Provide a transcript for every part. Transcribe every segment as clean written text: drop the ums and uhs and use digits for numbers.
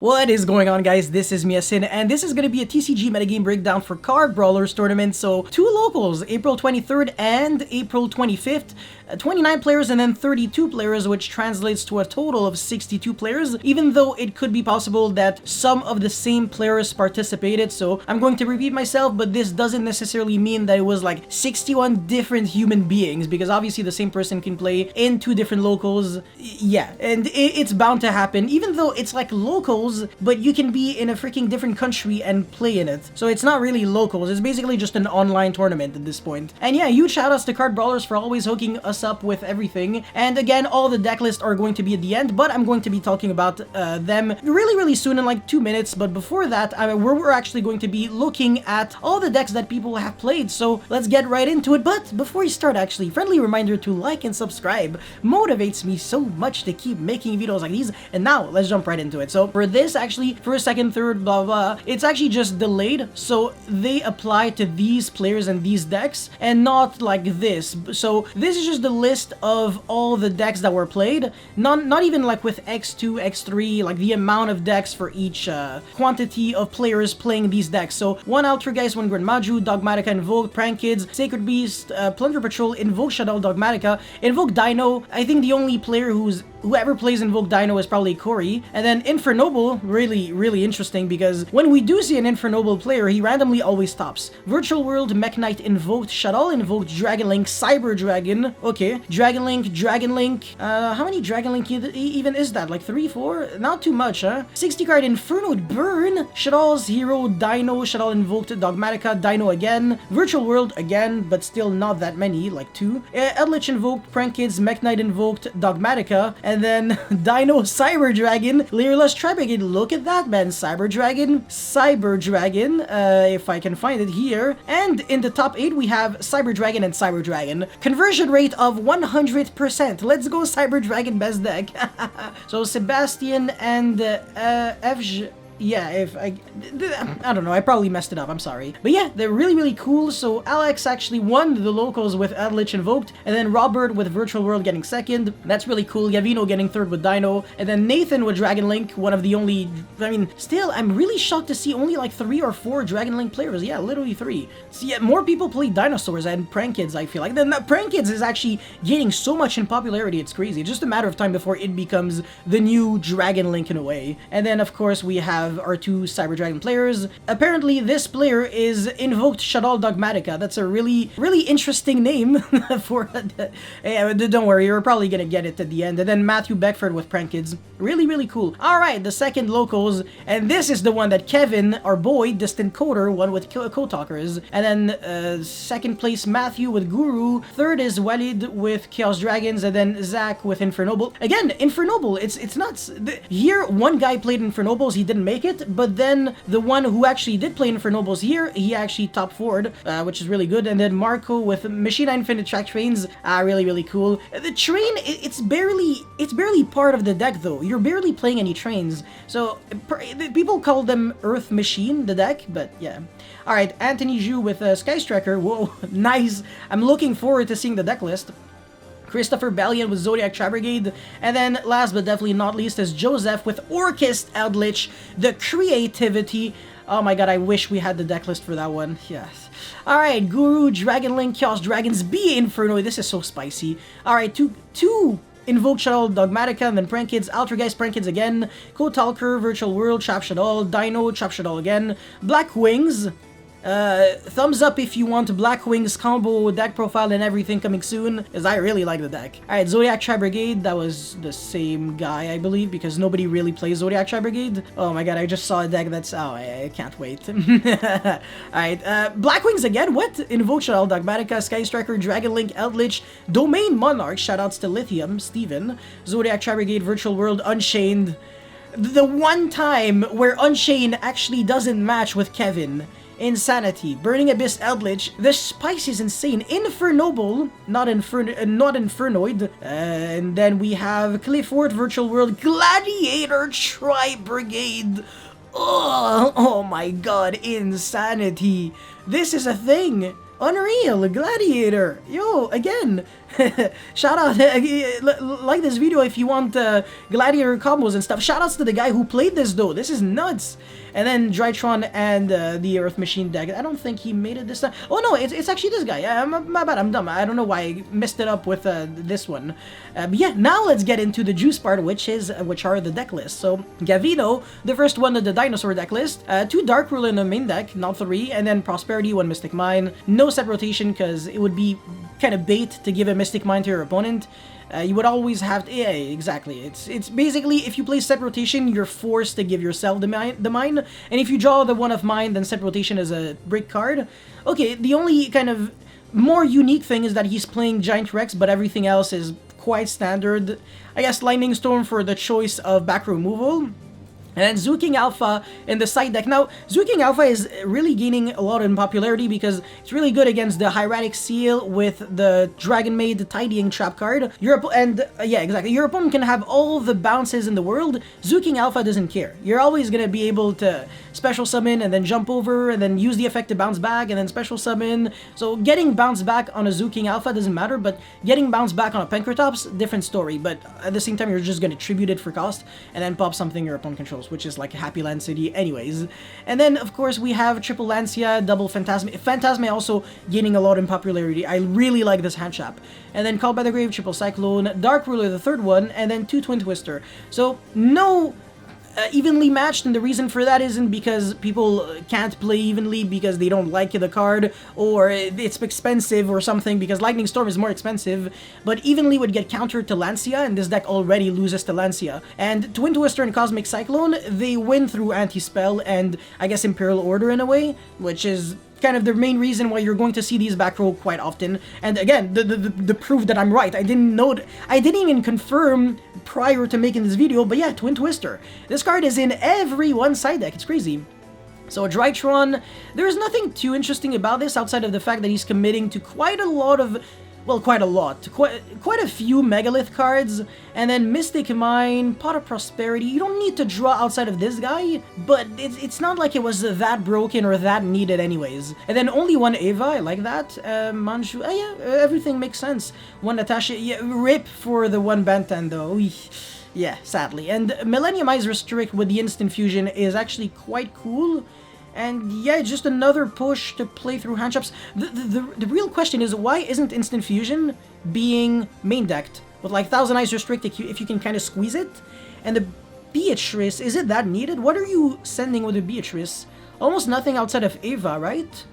What is going on, guys? This is Miasin, and this is going to be a TCG metagame breakdown for Card Brawlers tournament. So, two locals, April 23rd and April 25th. 29 players and then 32 players, which translates to a total of 62 players, even though it could be possible that some of the same players participated. So I'm going to repeat myself, but this doesn't necessarily mean that it was like 61 different human beings, because obviously the same person can play in two different locals. Yeah, and it's bound to happen, even though it's like locals, but you can be in a freaking different country and play in it. So it's not really locals, it's basically just an online tournament at this point. And yeah, huge shoutouts to Card Brawlers for always hooking us up with everything. And again, all the deck lists are going to be at the end, but I'm going to be talking about them really soon, in like 2 minutes. But before that, we're actually going to be looking at all the decks that people have played, so let's get right into it. But before we start, actually, friendly reminder to like and subscribe. Motivates me so much to keep making videos like these. And now let's jump right into it. So for this, actually, first, second, third, blah blah, it's actually just delayed, so they apply to these players and these decks and not like this. So this is just the list of all the decks that were played, not even like with X2, X3, like the amount of decks for each quantity of players playing these decks. So 1 Ultra, 1 Gren, Maju, Dogmatika, Invoke, Prank Kids, Sacred Beast, Plunder Patrol, Invoke Shaddoll Dogmatika, Invoke Dino. I think the only player whoever plays Invoke Dino is probably Corey. And then Infernoble, really interesting, because when we do see an Infernoble player, he randomly always tops. Virtual World, Mech Knight, Invoked, Shaddoll, Invoked, Dragon Link, Cyber Dragon, okay, Dragon Link, how many Dragon Link even is that? Like 3, 4? Not too much, huh? 60 card Inferno Burn, Shaddoll's Hero, Dino, Shaddoll Invoked, Dogmatika, Dino again, Virtual World again, but still not that many, like 2. Eldritch Invoked, Prank Kids, Mech Knight Invoked, Dogmatika, and then Dino, Cyber Dragon, Leerless Tri-Brigade. Look at that, man. Cyber Dragon, if I can find it here. And in the top 8, we have Cyber Dragon and Cyber Dragon. Conversion rate of 100%. Let's go Cyber Dragon, best deck. So Sebastian and FJ. Yeah, I don't know, I probably messed it up, I'm sorry. But yeah, they're really cool. So Alex actually won the locals with Eldritch Invoked, and then Robert with Virtual World getting second. That's really cool. Gavino getting third with Dino, and then Nathan with Dragon Link, one of the only, I mean, still, I'm really shocked to see only like 3 or 4 Dragon Link players. Yeah, literally 3. So yeah, more people play Dinosaurs and Prank Kids, I feel like. Then Prank Kids is actually gaining so much in popularity, it's crazy. It's just a matter of time before it becomes the new Dragon Link in a way. And then, of course, we have our 2 Cyber Dragon players. Apparently, this player is Invoked Shaddoll Dogmatika. That's a really interesting name for. Yeah, don't worry, you're probably gonna get it at the end. And then Matthew Beckford with Prank Kids. Really cool. All right, the second locals, and this is the one that Kevin, our boy, Distant Coder, won with Code Talkers. And then second place Matthew with Guru. Third is Walid with Chaos Dragons, and then Zach with Infernoble. Again, Infernoble, it's nuts. Here, one guy played Infernobles, he didn't make it, but then the one who actually did play Infernobles here, he actually top 4'd, which is really good. And then Marco with Machina Infinite Track Trains, really cool. The train, it's barely part of the deck though. You're barely playing any trains, so people call them Earth Machine, the deck, but yeah. Alright, Anthony Zhu with Sky Striker. Whoa, nice. I'm looking forward to seeing the deck list. Christopher Bellion with Zodiac Tri-Brigade, and then last but definitely not least is Joseph with Orchist Eldritch, the creativity. Oh my god, I wish we had the deck list for that one. Yes. Alright, Guru, Dragon Link, Chaos Dragons, B Inferno. This is so spicy. Alright, two Invoke Shaddoll Dogmatika, and then Prank Kids, Ultra Prank Kids again, Code Talker, Virtual World, Trap Shaddoll, Dino, Trap Shaddoll again, Black Wings. Thumbs up if you want Black Wings combo, deck profile, and everything coming soon, as I really like the deck. Alright, Zodiac Tri-Brigade, that was the same guy, I believe, because nobody really plays Zodiac Tri-Brigade. Oh my god, I just saw a deck that's, oh, I can't wait. Alright, Black Wings again, what? Invoke Shaddoll Dogmatika, Sky Striker, Dragon Link, Eldritch, Domain Monarch, shoutouts to Lithium, Steven, Zodiac Tri-Brigade, Virtual World, Unchained. The one time where Unchained actually doesn't match with Kevin. Insanity, Burning Abyss Eldritch, the spice is insane. Infernoble, not Infernoid, and then we have Clifford, Virtual World, Gladiator, Tri-Brigade. Oh my god, insanity. This is a thing. Unreal, Gladiator. Yo, again, Shout out, like this video if you want gladiator combos and stuff. Shout outs to the guy who played this though. This is nuts. And then Drytron and the Earth Machine deck. I don't think he made it this time. Oh no, it's actually this guy. My bad, I'm dumb. I don't know why I messed it up with this one. But yeah, now let's get into the juice part, which are the deck lists. So Gavino, the first one of the Dinosaur deck list. 2 Dark Ruler in the main deck, not 3, and then Prosperity, 1 Mystic Mine. No set rotation because it would be kind of bait to give a Mystic Mine to your opponent. You would always have to, yeah, exactly. It's basically, if you play set rotation, you're forced to give yourself the mine, and if you draw the one of mine, then set rotation is a brick card. Okay, the only kind of more unique thing is that he's playing Giant Rex, but everything else is quite standard. I guess Lightning Storm for the choice of back removal. And Zooking Alpha in the side deck. Now, Zooking Alpha is really gaining a lot in popularity because it's really good against the Hieratic Seal with the Dragon Maid, the Tidying Trap card. Yeah, exactly. Your opponent can have all the bounces in the world. Zooking Alpha doesn't care. You're always going to be able to special summon and then jump over and then use the effect to bounce back and then special summon. So getting bounce back on a Zooking Alpha doesn't matter, but getting bounce back on a Penkratops, different story. But at the same time, you're just going to tribute it for cost and then pop something your opponent controls, which is like a Happy Land City anyways. And then, of course, we have Triple Lancia, Double Phantasme. Phantasme also gaining a lot in popularity. I really like this hand trap. And then Called by the Grave, Triple Cyclone, Dark Ruler, the third one, and then 2 Twin Twister. So, no evenly matched, and the reason for that isn't because people can't play evenly because they don't like the card, or it's expensive or something, because Lightning Storm is more expensive, but evenly would get countered to Lancia, and this deck already loses to Lancia. And Twin Twister and Cosmic Cyclone, they win through Anti-Spell and, I guess, Imperial Order in a way, which is kind of the main reason why you're going to see these back row quite often. And again, the proof that I'm right. I didn't even confirm prior to making this video, but yeah, Twin Twister. This card is in every one side deck. It's crazy. So Drytron, there's nothing too interesting about this outside of the fact that he's committing to quite a lot of, well, quite a few Megalith cards, and then Mystic Mine, Pot of Prosperity. You don't need to draw outside of this guy, but it's not like it was that broken or that needed anyways. And then only 1 Eva, I like that. Maju, yeah, everything makes sense. 1 Natasha, yeah, rip for the 1 Bantan though. Yeah, sadly. And Millennium Eyes Restrict with the Instant Fusion is actually quite cool. And yeah, just another push to play through hand traps. The real question is, why isn't Instant Fusion being main decked with like Thousand Eyes Restrict if you can kind of squeeze it? And the Beatrice, is it that needed? What are you sending with the Beatrice? Almost nothing outside of Eva, right?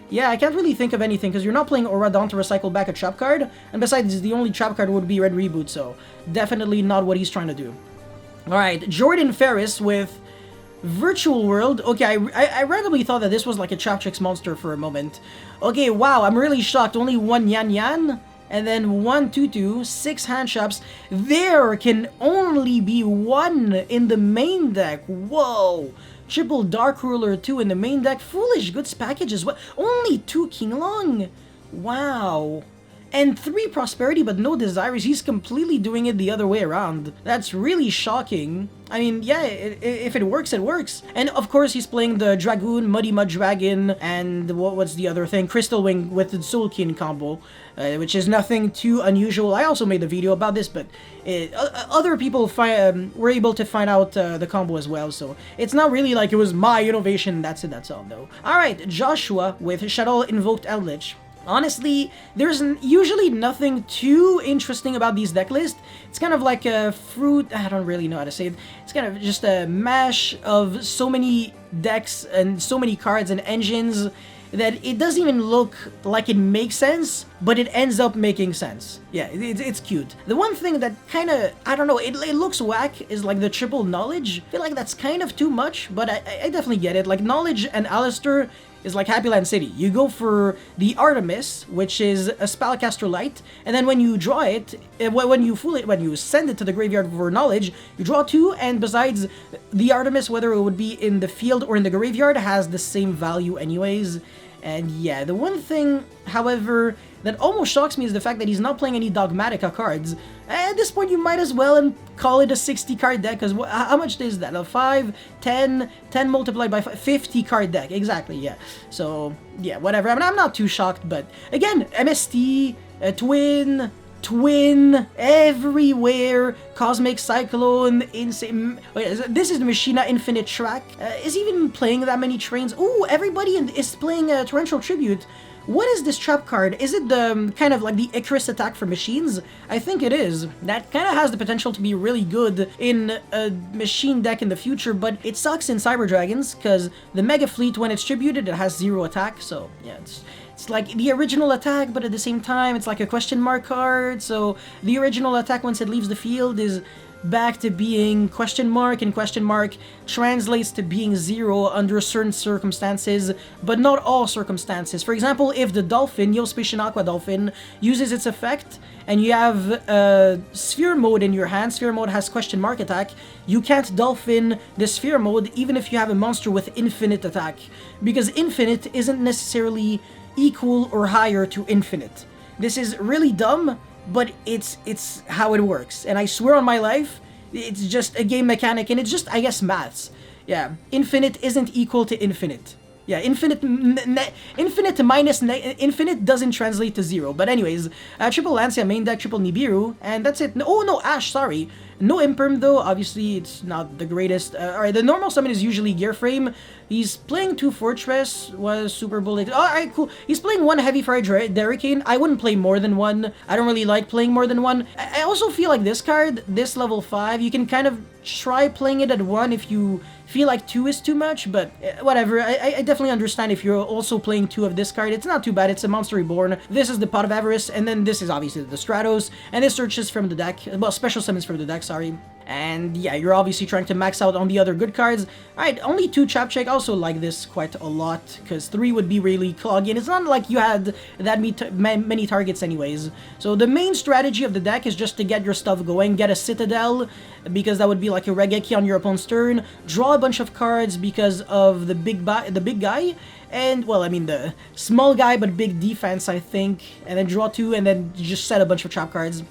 Yeah, I can't really think of anything because you're not playing Auradon to recycle back a trap card, and besides, the only trap card would be Red Reboot, so definitely not what he's trying to do. Alright, Jordan Ferris with Virtual World. Okay, I randomly thought that this was like a Trap Tricks monster for a moment. Okay, wow, I'm really shocked. Only 1 Yan Yan, and then 1 Tutu, 6 hand traps. There can only be 1 in the main deck. Whoa! Triple Dark Ruler 2 in the main deck. Foolish Goods package as well. Only 2 King Long. Wow. And 3 Prosperity, but no Desires. He's completely doing it the other way around. That's really shocking. I mean, yeah, if it works, it works. And of course, he's playing the Dragoon, Muddy Mud Dragon, and what's the other thing? Crystal Wing with the Soul King combo, which is nothing too unusual. I also made a video about this, but other people were able to find out the combo as well, so it's not really like it was my innovation. That's it, that's all, though. Alright, Joshua with Shaddoll Invoked Eldritch. Honestly, there's usually nothing too interesting about these deck lists. It's kind of like a fruit, I don't really know how to say it. It's kind of just a mash of so many decks and so many cards and engines that it doesn't even look like it makes sense, but it ends up making sense. Yeah, it's cute. The one thing that kind of, I don't know, it looks whack is like the triple knowledge. I feel like that's kind of too much, but I definitely get it. Like Knowledge and Alistair is like Happy Land City. You go for the Artemis, which is a Spellcaster Light, and then when you draw it, when you send it to the graveyard for Knowledge, you draw 2, and besides, the Artemis, whether it would be in the field or in the graveyard, has the same value anyways. And yeah, the one thing, however, that almost shocks me is the fact that he's not playing any Dogmatika cards. At this point, you might as well and call it a 60-card deck, because how much is that? 5, 10 multiplied by 5, 50-card deck, exactly, yeah. So, yeah, whatever. I mean, I'm not too shocked, but again, MST, Twin, Twin, everywhere, Cosmic Cyclone, Insane. This is the Machina Infinite track. Is he even playing that many trains? Ooh, everybody is playing a Torrential Tribute. What is this trap card? Is it the kind of like the Icarus attack for machines? I think it is. That kind of has the potential to be really good in a machine deck in the future, but it sucks in Cyber Dragons because the Mega Fleet, when it's tributed, it has 0 attack. So yeah, it's like the original attack, but at the same time, it's like a question mark card. So the original attack, once it leaves the field, is back to being question mark, and question mark translates to being 0 under certain circumstances, but not all circumstances. For example, if the Dolphin, Neospatian Aqua Dolphin, uses its effect, and you have Sphere Mode in your hand, Sphere Mode has question mark attack, you can't Dolphin the Sphere Mode even if you have a monster with infinite attack, because infinite isn't necessarily equal or higher to infinite. This is really dumb, but it's how it works, and I swear on my life, it's just a game mechanic, and it's just, I guess, maths. Yeah, infinite isn't equal to infinite. Yeah, infinite minus infinite doesn't translate to 0. But anyways, triple Lancia main deck, triple Nibiru, and that's it. Oh no, Ash, sorry. No Imperm though, obviously it's not the greatest. Alright, the normal summon is usually Gear Frame. He's playing 2 Fortress, was Super Bullet. Alright, cool. He's playing 1 Heavy Fire Derricane. I wouldn't play more than 1. I don't really like playing more than 1. I also feel like this card, this level 5, you can kind of try playing it at 1 if you feel like 2 is too much, but whatever. I definitely understand if you're also playing 2 of this card. It's not too bad. It's a Monster Reborn. This is the Pot of Avarice, and then this is obviously the Stratos, and this searches from the deck. Well, special summons from the deck, sorry. And yeah, you're obviously trying to max out on the other good cards. Alright, only 2 Chap Check. I also like this quite a lot, because 3 would be really cloggy, and it's not like you had that many targets anyways. So the main strategy of the deck is just to get your stuff going, get a Citadel, because that would be like a Regeki on your opponent's turn, draw a bunch of cards because of the big guy, and, well, I mean, the small guy but big defense, I think, and then draw 2, and then just set a bunch of trap cards.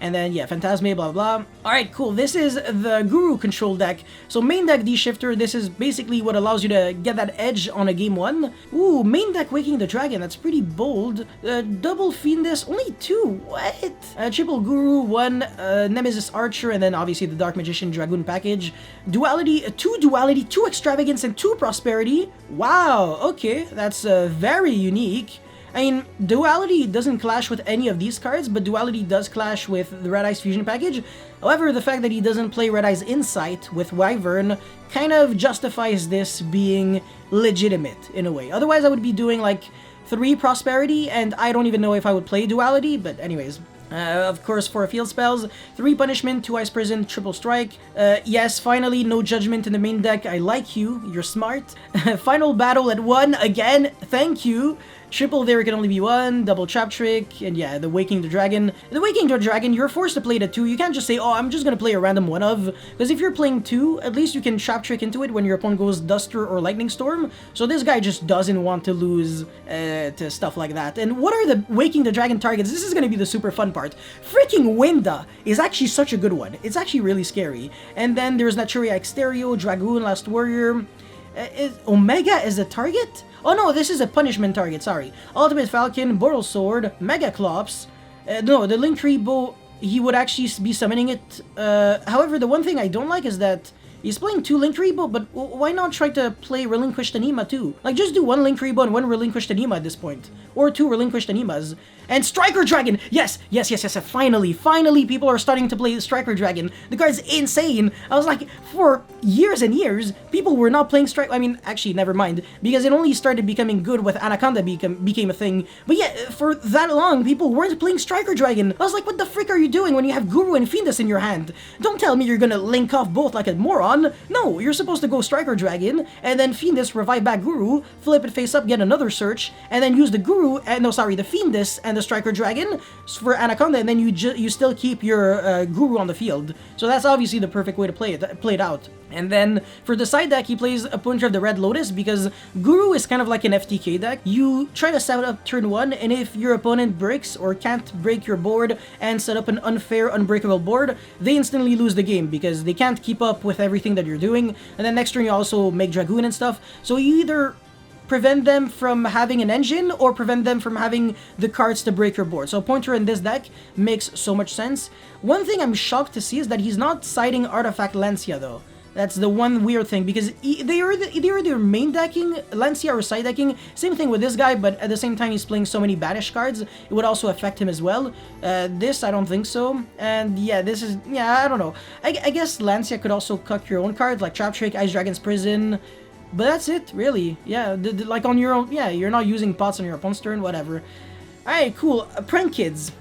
And then, yeah, Phantasme, blah, blah. Alright, cool. This is the Guru control deck. So main deck D-Shifter, this is basically what allows you to get that edge on a game 1. Ooh, main deck Waking the Dragon, that's pretty bold. Double Fiendus, only 2, what? Triple Guru, 1 Nemesis Archer, and then obviously the Dark Magician Dragoon package. Duality, 2 Duality, 2 Extravagance, and 2 Prosperity. Wow, okay, that's very unique. I mean, Duality doesn't clash with any of these cards, but Duality does clash with the Red Eyes Fusion package. However, the fact that he doesn't play Red Eyes Insight with Wyvern kind of justifies this being legitimate, in a way. Otherwise, I would be doing, like, 3 Prosperity, and I don't even know if I would play Duality, but anyways. Of course, 4 field spells, 3 punishment, 2 ice prison, triple strike. Yes, finally, no judgment in the main deck. I like you, you're smart. Final battle at 1, again, thank you. Triple there can only be 1, double trap trick, and yeah, the Waking the Dragon. The Waking the Dragon, you're forced to play it at 2. You can't just say, oh, I'm just gonna play a random one of, because if you're playing 2, at least you can trap trick into it when your opponent goes Duster or Lightning Storm. So this guy just doesn't want to lose to stuff like that. And what are the Waking the Dragon targets? This is gonna be the super fun part. Freaking Winda is actually such a good one. It's actually really scary. And then there's Naturia Exterio, Dragoon, Last Warrior. Omega is a target? Oh no, this is a punishment target, sorry. Ultimate Falcon, Boral Sword, Mega Clops. No, the Linktree Bow, he would actually be summoning it. However, the one thing I don't like is that he's playing 2 Linktree Bow, but why not try to play Relinquished Anima too? Like, just do 1 Linktree Bow and 1 Relinquished Anima at this point. Or 2 Relinquished Animas. And Striker Dragon! Yes, finally, people are starting to play Striker Dragon. The card's insane! I was like, for years and years, people were not playing Striker... I mean, actually, never mind. Because it only started becoming good with Anaconda became a thing. But yeah, for that long, people weren't playing Striker Dragon. I was like, what the frick are you doing when you have Guru and Fiendus in your hand? Don't tell me you're gonna link off both like a moron. No, you're supposed to go Striker Dragon, and then Fiendus revive back Guru, flip it face up, get another search, and then use the Guru, the Fiendus and the Striker Dragon for Anaconda, and then you still keep your Guru on the field. So that's obviously the perfect way to play it out. And then for the side deck, he plays a bunch of the Red Lotus because Guru is kind of like an FTK deck. You try to set up turn 1, and if your opponent breaks or can't break your board and set up an unfair, unbreakable board, they instantly lose the game because they can't keep up with everything that you're doing. And then next turn you also make Dragoon and stuff. So you either prevent them from having an engine or prevent them from having the cards to break your board. So Pointer in this deck makes so much sense. One thing I'm shocked to see is that he's not siding Artifact Lancia though. That's the one weird thing, because they are either main decking Lancia or side decking. Same thing with this guy, but at the same time he's playing so many banish cards, it would also affect him as well. This, I don't think so. And yeah, this is, yeah, I don't know. I guess Lancia could also cuck your own cards, like Trap Trick, Ice Dragon's Prison. But that's it, really. Yeah, like on your own, yeah, you're not using pots on your opponent's turn, whatever. Alright, cool. Prank Kids.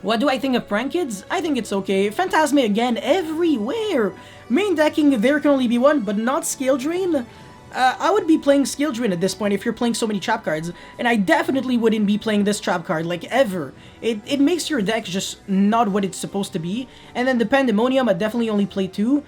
What do I think of Prank Kids? I think it's okay. Phantasme again, everywhere! Main decking, there can only be one, but not Scale Drain. I would be playing Scale Drain at this point if you're playing so many trap cards, and I definitely wouldn't be playing this trap card, like, ever. It makes your deck just not what it's supposed to be. And then the Pandemonium, I definitely only play 2.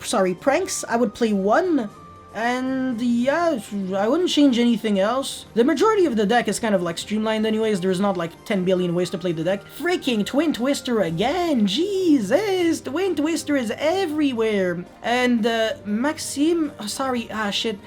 Sorry, Pranks, I would play 1. And yeah, I wouldn't change anything else. The majority of the deck is kind of like streamlined anyways. There's not like 10 billion ways to play the deck. Freaking Twin Twister again! Jesus! Twin Twister is everywhere! And Maxime... Oh, sorry, shit.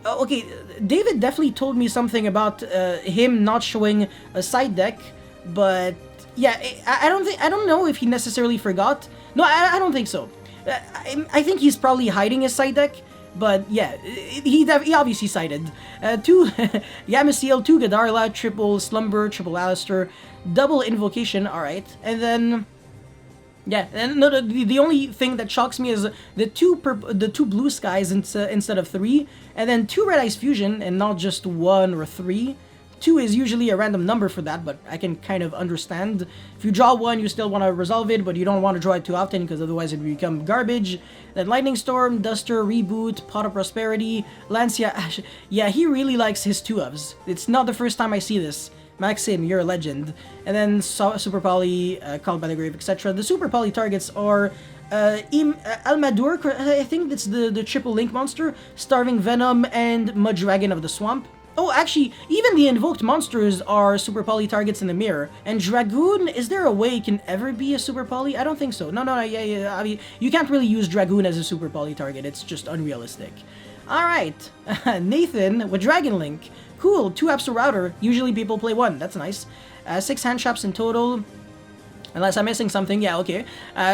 Okay, David definitely told me something about him not showing a side deck. But yeah, I don't know if he necessarily forgot. No, I don't think so. I think he's probably hiding his side deck. But yeah, he obviously sided. 2 Yamasil, 2 Gadarla, triple Slumber, triple Alistair, double Invocation, alright. And then, yeah, and no, the only thing that shocks me is the two Blue Skies instead of 3, and then 2 Red Ice Fusion, and not just 1 or 3. 2 is usually a random number for that, but I can kind of understand. If you draw 1, you still want to resolve it, but you don't want to draw it too often because otherwise it would become garbage. Then Lightning Storm, Duster, Reboot, Pot of Prosperity, Lancia. Yeah, he really likes his 2-ofs. It's not the first time I see this. Maxim, you're a legend. And then Super Poly, Called by the Grave, etc. The Super Poly targets are Almadur, I think that's the triple Link monster, Starving Venom, and Mud Dragon of the Swamp. Oh, actually, even the invoked monsters are Super Poly targets in the mirror. And Dragoon, is there a way it can ever be a Super Poly? I don't think so. No, yeah, I mean, you can't really use Dragoon as a Super Poly target. It's just unrealistic. Alright, Nathan with Dragon Link. Cool, 2 Abster Router. Usually people play 1, that's nice. 6 hand traps in total. Unless I'm missing something, yeah, okay.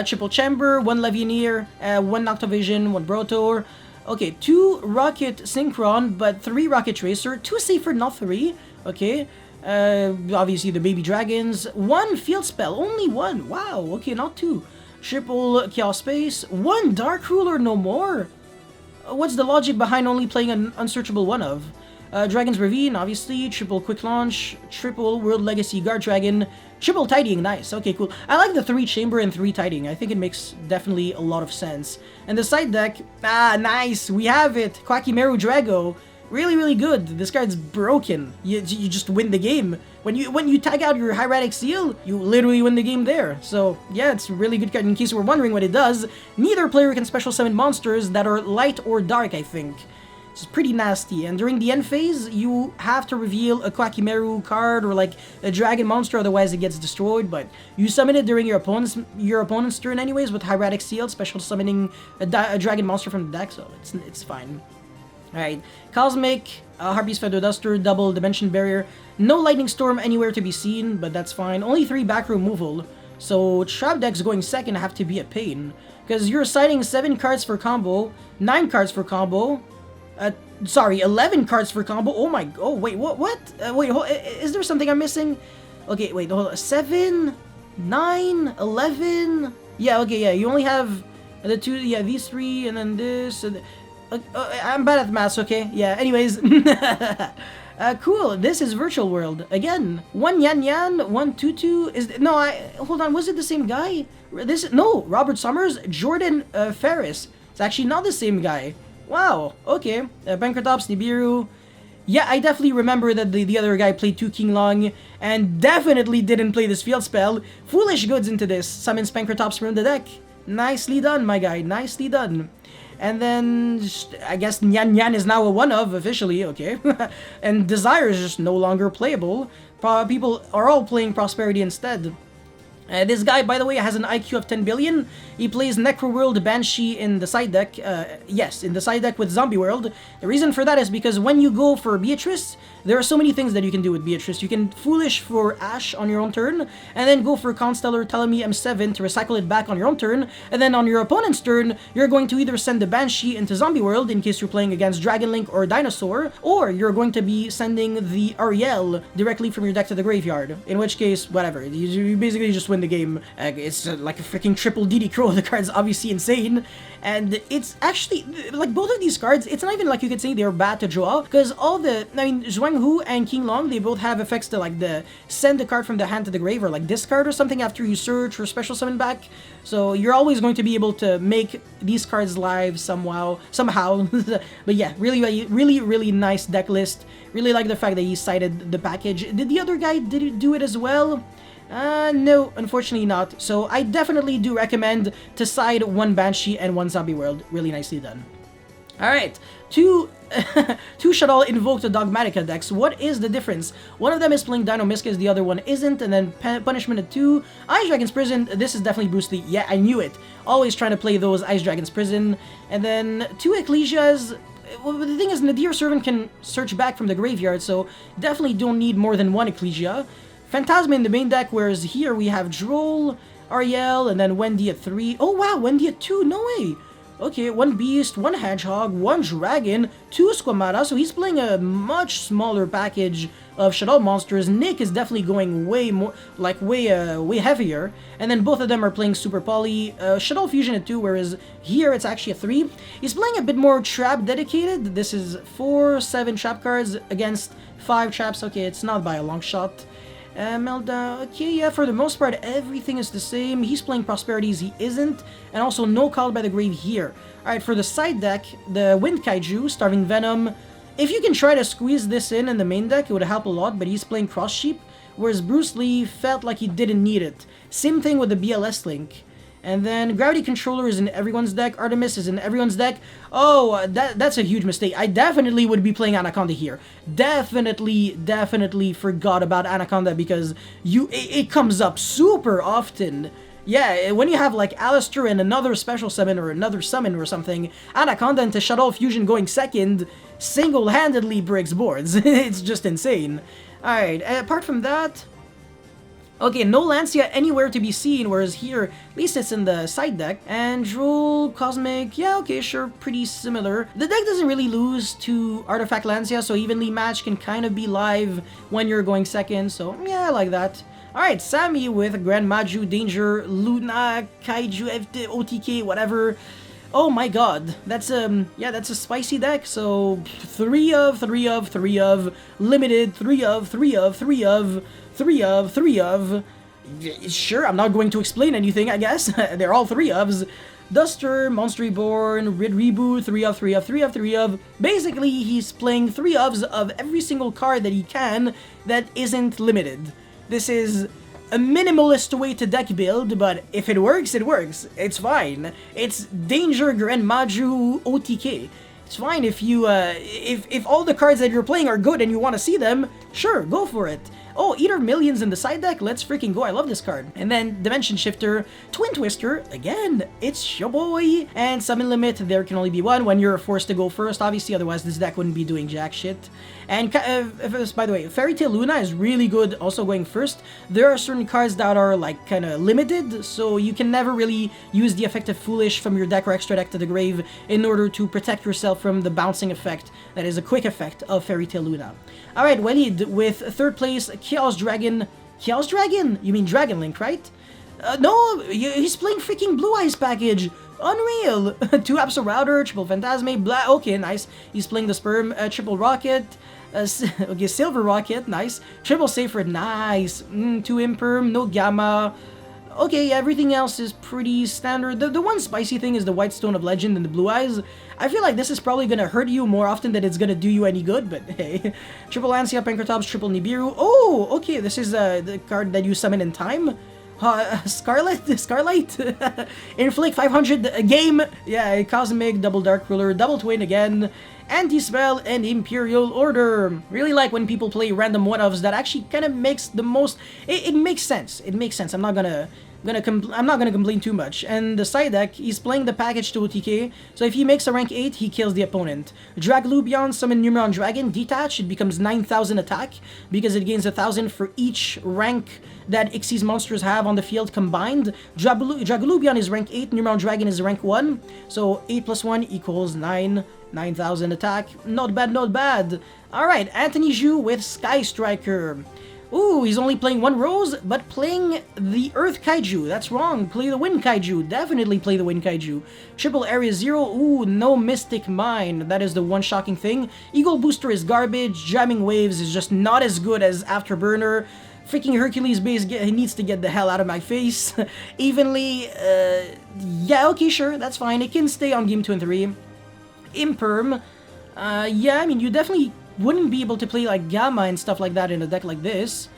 Triple Chamber, 1 Levianeer, 1 Noctovision, 1 Brotor. Okay, 2 Rocket Synchron, but 3 Rocket Tracer, 2 Safer, not 3, okay. Obviously the Baby Dragons, 1 Field Spell, only 1, wow, okay, not 2. Triple Chaos Space, 1 Dark Ruler, no more. What's the logic behind only playing an unsearchable 1-of? Dragon's Ravine, obviously, triple Quick Launch, triple World Legacy Guard Dragon, triple Tidying, nice, okay, cool. I like the 3 Chamber and 3 Tidying, I think it makes definitely a lot of sense. And the side deck, nice, we have it, Quackimeru Drago, really, really good. This card's broken, you just win the game. When you tag out your Hieratic Seal, you literally win the game there. So yeah, it's a really good card. In case you were wondering what it does, neither player can special summon monsters that are light or dark, I think. It's pretty nasty, and during the end phase, you have to reveal a Quackimeru card or like a dragon monster, otherwise it gets destroyed, but you summon it during your opponent's turn anyways with Hieratic Seal, special summoning a dragon monster from the deck, so it's fine. Alright, Cosmic, Harpy's Feather Duster, double Dimension Barrier, no Lightning Storm anywhere to be seen, but that's fine, only 3 back row removal, so trap decks going second have to be a pain, because you're citing 7 cards for combo, 9 cards for combo, sorry, 11 cards for combo. Oh wait, what? Wait, is there something I'm missing? Okay, wait, hold on. 7, 9, 11. Yeah, okay, yeah. You only have the 2. Yeah, these 3, and then this. And, I'm bad at maths. Okay, yeah. Anyways, cool. This is Virtual World again. 1 Yan Yan, 1 Tutu. Hold on. Was it the same guy? No, Robert Summers, Jordan Ferris. It's actually not the same guy. Wow, okay. Bankratops, Nibiru. Yeah, I definitely remember that the other guy played 2 King Long, and definitely didn't play this field spell. Foolish Goods into this. Summons Bankratops from the deck. Nicely done, my guy. Nicely done. And then, I guess Nyan Nyan is now a 1-of, officially, okay. And Desire is just no longer playable. People are all playing Prosperity instead. This guy, by the way, has an IQ of 10 billion. He plays Necroworld Banshee in the side deck. Yes, in the side deck with Zombie World. The reason for that is because when you go for Beatrice, there are so many things that you can do with Beatrice. You can Foolish for Ash on your own turn, and then go for Constellar Telemi M7 to recycle it back on your own turn, and then on your opponent's turn, you're going to either send the Banshee into Zombie World in case you're playing against Dragon Link or Dinosaur, or you're going to be sending the Ariel directly from your deck to the graveyard, in which case, whatever, you basically just win the game. It's like a freaking triple DD Crow. The card's obviously insane, and it's actually, like, both of these cards, it's not even like you could say they're bad to draw, because all the, I mean, Zhuang Hu and King Long, they both have effects to, like, send the card from the hand to the grave, or like discard or something after you search or special summon back, so you're always going to be able to make these cards live somehow. But yeah, really nice deck list. Really like the fact that he cited the package. Did the other guy do it as well? No, unfortunately not. So I definitely do recommend to side one Banshee and one Zombie World. Really nicely done. Alright, two Shaddoll Invoked Dogmatika decks. What is the difference? One of them is playing Dino Miscus, the other one isn't, and then Punishment at 2. Ice Dragon's Prison, this is definitely Bruce Lee. Yeah, I knew it. Always trying to play those Ice Dragon's Prison. And then 2 Ecclesias. Well, the thing is, Nadir Servant can search back from the graveyard, so definitely don't need more than one Ecclesia. Phantasma in the main deck, whereas here we have Droll, Ariel, and then Wendy at 3. Oh wow, Wendy at 2, no way! Okay, 1 Beast, 1 Hedgehog, 1 Dragon, 2 Squamata, so he's playing a much smaller package of Shaddoll monsters. Nick is definitely going way more, like way heavier, and then both of them are playing Super Poly. Shaddoll Fusion at 2, whereas here it's actually a 3. He's playing a bit more trap dedicated. This is 4-7 trap cards against 5 traps. Okay, it's not by a long shot. Melda, okay, yeah, for the most part, everything is the same. He's playing Prosperities, he isn't, and also no Call by the Grave here. Alright, for the side deck, the Wind Kaiju, Starving Venom. If you can try to squeeze this in the main deck, it would help a lot, but he's playing Cross Sheep, whereas Bruce Lee felt like he didn't need it. Same thing with the BLS Link. And then Gravity Controller is in everyone's deck, Artemis is in everyone's deck. Oh, that's a huge mistake. I definitely would be playing Anaconda here. Definitely forgot about Anaconda because it comes up super often. Yeah, when you have like Alistair and another special summon or another summon or something, Anaconda into Shaddoll Fusion going second single-handedly breaks boards. It's just insane. Alright, apart from that... Okay, no Lancia anywhere to be seen, whereas here, at least it's in the side deck. And Droll, Cosmic, yeah, okay, sure, pretty similar. The deck doesn't really lose to Artifact Lancia, so Evenly Matched can kind of be live when you're going second, so yeah, I like that. Alright, Sammy with Grand Maju, Danger, Luna, Kaiju, FT, OTK, whatever. Oh my god, that's yeah, that's a spicy deck, so 3 of, limited, 3 of. Sure, I'm not going to explain anything, I guess. They're all 3 ofs. Duster, Monster Reborn, Rid Reboot, 3 of. Basically, he's playing 3 ofs of every single card that he can that isn't limited. This is a minimalist way to deck build, but if it works, it works. It's fine. It's Danger, Gren, Maju, OTK. It's fine if you, if all the cards that you're playing are good and you want to see them, sure, go for it. Oh, Eater Millions in the side deck? Let's freaking go, I love this card. And then Dimension Shifter, Twin Twister, again, it's your boy. And Summon Limit, there can only be one when you're forced to go first, obviously, otherwise this deck wouldn't be doing jack shit. And, by the way, Fairy Tail Luna is really good also going first. There are certain cards that are, like, kind of limited, so you can never really use the effect of Foolish from your deck or extra deck to the grave in order to protect yourself from the bouncing effect that is a quick effect of Fairy Tail Luna. Alright, Walid with 3rd place, Chaos Dragon. Chaos Dragon? You mean Dragon Link, right? No, he's playing freaking Blue Eyes package. Unreal. 2 Absol Router, Triple Phantasme, okay, nice. He's playing the Sperm, Triple Rocket, okay, Silver Rocket, nice. Triple Safer, nice. 2 Imperm, no Gamma. Okay, everything else is pretty standard. The one spicy thing is the White Stone of Legend and the Blue Eyes. I feel like this is probably gonna hurt you more often than it's gonna do you any good, but hey. Triple Lancia, Pankratops, Triple Nibiru. Oh, okay, this is the card that you summon in time. Starlight? Inflict 500 game. Yeah, Cosmic, Double Dark Ruler, Double Twin again. Anti-Spell, and Imperial Order. Really like when people play random one-offs that actually kind of makes the most... It makes sense. It makes sense. I'm not gonna complain too much. And the side deck, he's playing the package to OTK, so if he makes a rank 8, he kills the opponent. Draglubion, summon Numeron Dragon, detach, it becomes 9,000 attack, because it gains 1,000 for each rank that Xyz monsters have on the field combined. Draglubion is rank 8, Numeron Dragon is rank 1, so 8 plus 1 equals 9, 9,000 attack. Not bad, not bad. Alright, Anthony Zhu with Sky Striker. Ooh, he's only playing one Rose, but playing the Earth Kaiju. That's wrong. Play the Wind Kaiju. Definitely play the Wind Kaiju. Triple Area 0. Ooh, no Mystic Mine. That is the one shocking thing. Eagle Booster is garbage. Jamming Waves is just not as good as Afterburner. Freaking Hercules base he needs to get the hell out of my face. Evenly, yeah, okay, sure, that's fine. It can stay on game 2 and 3. Imperm, yeah, I mean, you definitely wouldn't be able to play like Gamma and stuff like that in a deck like this.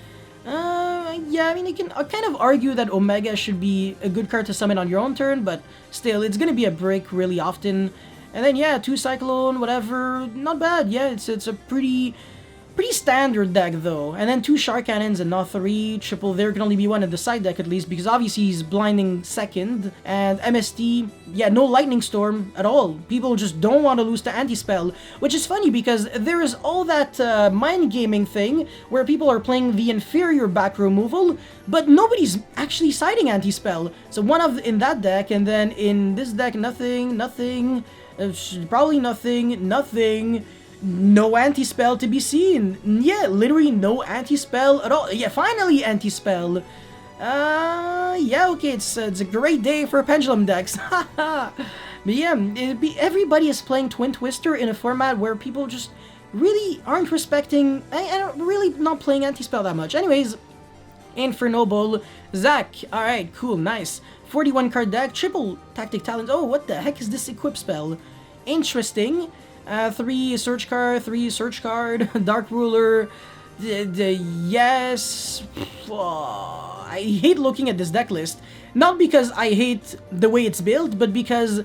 Yeah, I mean, you can kind of argue that Omega should be a good card to summon on your own turn, but still, it's gonna be a break really often. And then, yeah, 2 Cyclone, whatever, not bad. Yeah, it's a pretty standard deck though. And then 2 Shark Cannons and not 3. Triple, there can only be 1 in the side deck at least, because obviously he's blinding second. And MST, yeah, no Lightning Storm at all. People just don't want to lose to Anti-Spell, which is funny because there is all that mind gaming thing where people are playing the inferior back removal, but nobody's actually siding Anti-Spell. So one of in that deck, and then in this deck, nothing, probably nothing. No anti-spell to be seen. Yeah, literally no anti-spell at all. Yeah, finally anti-spell. Yeah, okay, it's a great day for pendulum decks. But yeah, everybody is playing Twin Twister in a format where people just really aren't respecting... I really not playing anti-spell that much. Anyways, Infernoble, Zach. Alright, cool, nice. 41 card deck, triple Tactic Talent. Oh, what the heck is this equip spell? Interesting. 3 search card, Dark Ruler, yes, I hate looking at this deck list, not because I hate the way it's built, but because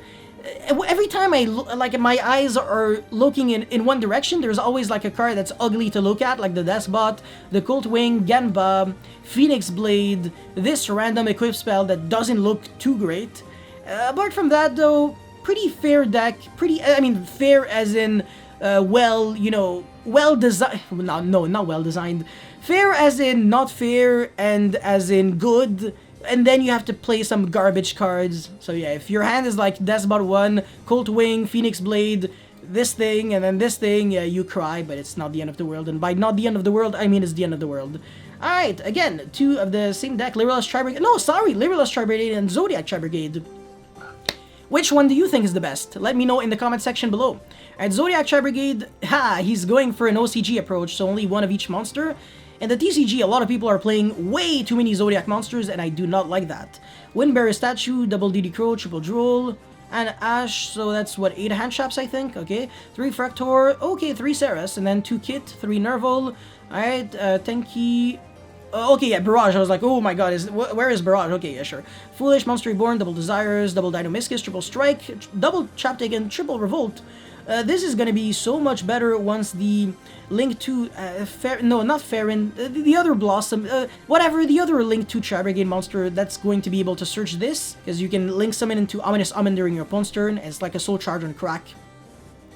every time I look, like my eyes are looking in one direction, there's always like a card that's ugly to look at, like the Despot, the Cult Wing, Genba, Phoenix Blade, this random equip spell that doesn't look too great. Apart from that though, pretty fair deck, I mean, fair as in, well, you know, well designed, no, not well designed, fair as in not fair, and as in good, and then you have to play some garbage cards. So yeah, if your hand is like Despot 1, Colt Wing, Phoenix Blade, this thing, and then this thing, yeah, you cry, but it's not the end of the world, and by not the end of the world, I mean it's the end of the world. Alright, again, 2 of the same deck, Lyrillus Tri-Brigade, no, sorry, Lyrillus Tri-Brigade and Zodiac Tri-Brigade. Which one do you think is the best? Let me know in the comment section below. At Zodiac Tri-Brigade, he's going for an OCG approach, so only 1 of each monster. And the TCG, a lot of people are playing way too many Zodiac monsters, and I do not like that. Windbearer Statue, double DD Crow, triple Drool, and Ash, so that's what, 8 hand traps I think, okay. 3 Fractor, okay, 3 Ceres, and then 2 Kit, 3 Nerval, alright, Tenki... okay, yeah, Barrage. I was like, oh my god, where is Barrage? Okay, yeah, sure. Foolish, Monster Reborn, double Desires, double Dino-Miscus, triple Strike, double Chaptic, and triple Revolt. This is gonna be so much better once the Link to, no, not Farron, the other Blossom, whatever, the other Link to Tri-Brigade monster that's going to be able to search this, because you can Link Summon into Ominous Omen during your opponent's turn, and it's like a Soul Charge on crack.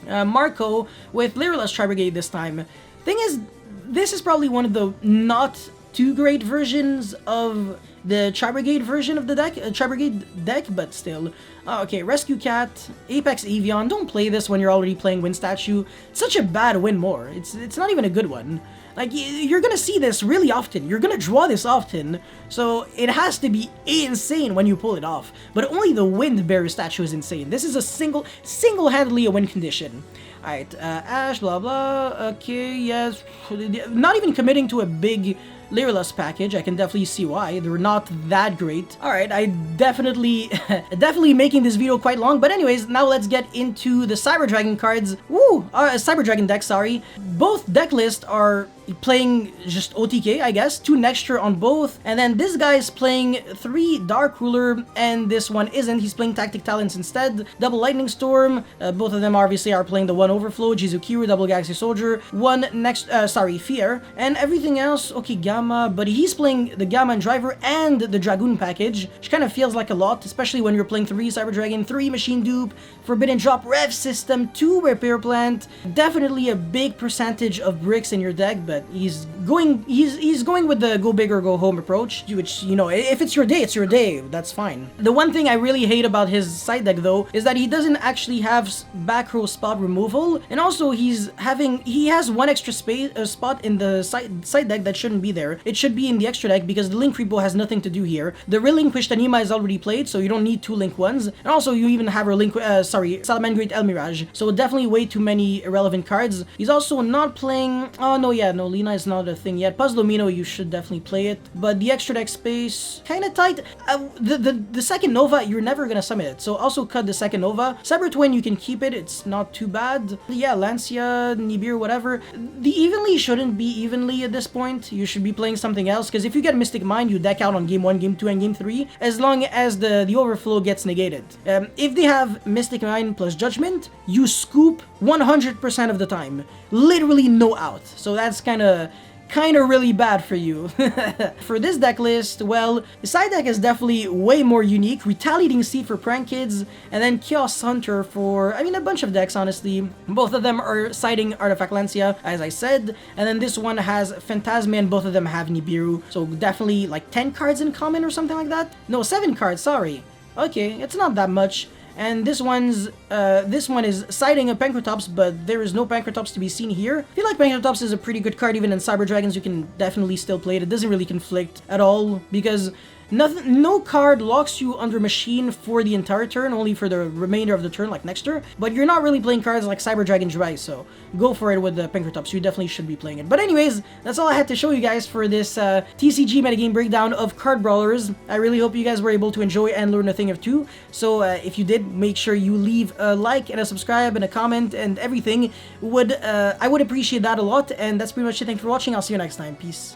Marco with Lyrillus Tri-Brigade this time. Thing is, this is probably one of the not too great versions of the Tri-Brigade version of the deck, Tri-Brigade deck, but still. Okay, Rescue Cat, Apex Evian, don't play this when you're already playing Wind Statue. It's such a bad win more. It's not even a good one. Like, you're gonna see this really often. You're gonna draw this often, so it has to be insane when you pull it off. But only the Wind Bearer Statue is insane. This is a single-handedly a win condition. Alright, Ash, blah blah, okay, yes. Not even committing to a big Lyreless package. I can definitely see why. They're not that great. Alright, I definitely making this video quite long, but anyways, now let's get into the Cyber Dragon cards. Woo! Cyber Dragon deck, sorry. Both deck lists are playing just OTK, I guess, 2 Nexture on both, and then this guy is playing 3 Dark Ruler, and this one isn't. He's playing Tactic Talents instead. Double Lightning Storm, both of them obviously are playing the 1 Overflow, Jizukiru, Double Galaxy Soldier, 1 Fear, and everything else, okay, Gamma, but he's playing the Gamma and Driver and the Dragoon package, which kind of feels like a lot, especially when you're playing 3 Cyber Dragon, 3 Machine Dupe, Forbidden Drop, Rev System, 2 Repair Plant, definitely a big percentage of bricks in your deck, but he's going with the go big or go home approach, which, you know, if it's your day, it's your day, that's fine. The one thing I really hate about his side deck though is that he doesn't actually have back row spot removal, and also he has 1 extra spot in the side deck that shouldn't be there. It should be in the extra deck because the Link Repo has nothing to do here. The Relinquished Anima is already played, so you don't need 2 Link ones, and also you even have Salamangreat El Mirage, so definitely way too many irrelevant cards. He's also not playing, oh no, yeah, no, Lina is not a thing yet. Puzzlomino, you should definitely play it, but the extra deck space, kinda tight. The second Nova, you're never gonna summon it, so also cut the second Nova. Cyber Twin, you can keep it, it's not too bad. Yeah, Lancia, Nibiru, whatever. The Evenly shouldn't be Evenly at this point. You should be playing something else, because if you get Mystic Mind, you deck out on game 1, game 2, and game 3, as long as the Overflow gets negated. If they have Mystic Mind plus Judgment, you scoop 100% of the time. Literally no out. So that's kinda really bad for you. For this deck list, well, the side deck is definitely way more unique. Retaliating Seed for Prank Kids, and then Chaos Hunter for, I mean, a bunch of decks, honestly. Both of them are citing Artifact Lancia, as I said, and then this one has Phantasma, and both of them have Nibiru, so definitely like 10 cards in common or something like that. No, 7 cards, sorry. Okay, it's not that much. And this one is citing a Pancratops, but there is no Pancratops to be seen here. I feel like Pancratops is a pretty good card. Even in Cyber Dragons, you can definitely still play it. It doesn't really conflict at all, because no card locks you under Machine for the entire turn, only for the remainder of the turn, like next turn. But you're not really playing cards like Cyber Dragon Dry, so go for it with the Pancratops. You definitely should be playing it. But anyways, that's all I had to show you guys for this TCG metagame breakdown of Card Brawlers. I really hope you guys were able to enjoy and learn a thing or two. So if you did, make sure you leave a like and a subscribe and a comment and everything. I would appreciate that a lot. And that's pretty much it. Thanks for watching. I'll see you next time. Peace.